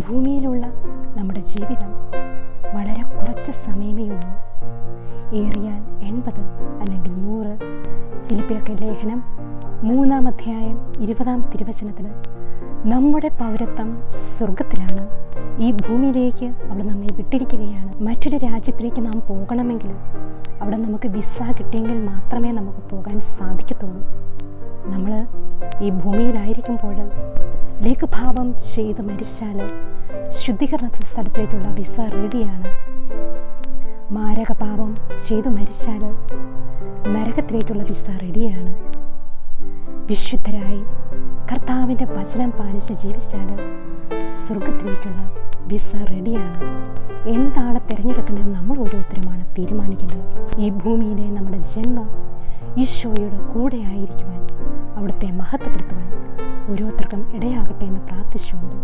ഭൂമിയിലുള്ള നമ്മുടെ ജീവിതം വളരെ കുറച്ച് സമയമേ ഉള്ളൂ. ഏറിയാൽ 80 അല്ലെങ്കിൽ 100. ഫിലിപ്പിയർക്ക് ലേഖനം 3-ാം അധ്യായം 20-ാം തിരുവചനത്തിൽ നമ്മുടെ പൗരത്വം സ്വർഗത്തിലാണ്. ഈ ഭൂമിയിലേക്ക് അവിടെ നമ്മെ വിട്ടിരിക്കുകയാണ്. മറ്റൊരു രാജ്യത്തിലേക്ക് നാം പോകണമെങ്കിൽ അവിടെ നമുക്ക് വിസ കിട്ടിയെങ്കിൽ മാത്രമേ നമുക്ക് പോകാൻ സാധിക്കത്തുള്ളൂ. നമ്മൾ ഈ ഭൂമിയിലായിരിക്കുമ്പോൾ ലഘുഭാവം ചെയ്ത് മരിച്ചാൽ ശുദ്ധീകരണ സ്ഥലത്തേക്കുള്ള വിസ റെഡിയാണ്. മാരകപാപം ചെയ്തു മരിച്ചാൽ നരകത്തിലേക്കുള്ള വിസ റെഡിയാണ്. വിശുദ്ധരായി കർത്താവിൻ്റെ വചനം പാലിച്ച് ജീവിച്ചാൽ സ്വർഗത്തിലേക്കുള്ള വിസ റെഡിയാണ്. എന്താണ് തിരഞ്ഞെടുക്കേണ്ടത് നമ്മൾ ഓരോരുത്തരുമാണ് തീരുമാനിക്കേണ്ടത്. ഈ ഭൂമിയിലെ നമ്മുടെ ജന്മം ഈശോയുടെ കൂടെ ആയിരിക്കുവാൻ, അവിടുത്തെ മഹത്വപ്പെടുത്തുവാൻ ഓരോരുത്തർക്കും ഇടയാകട്ടെ എന്ന് പ്രാർത്ഥിച്ചുകൊണ്ട്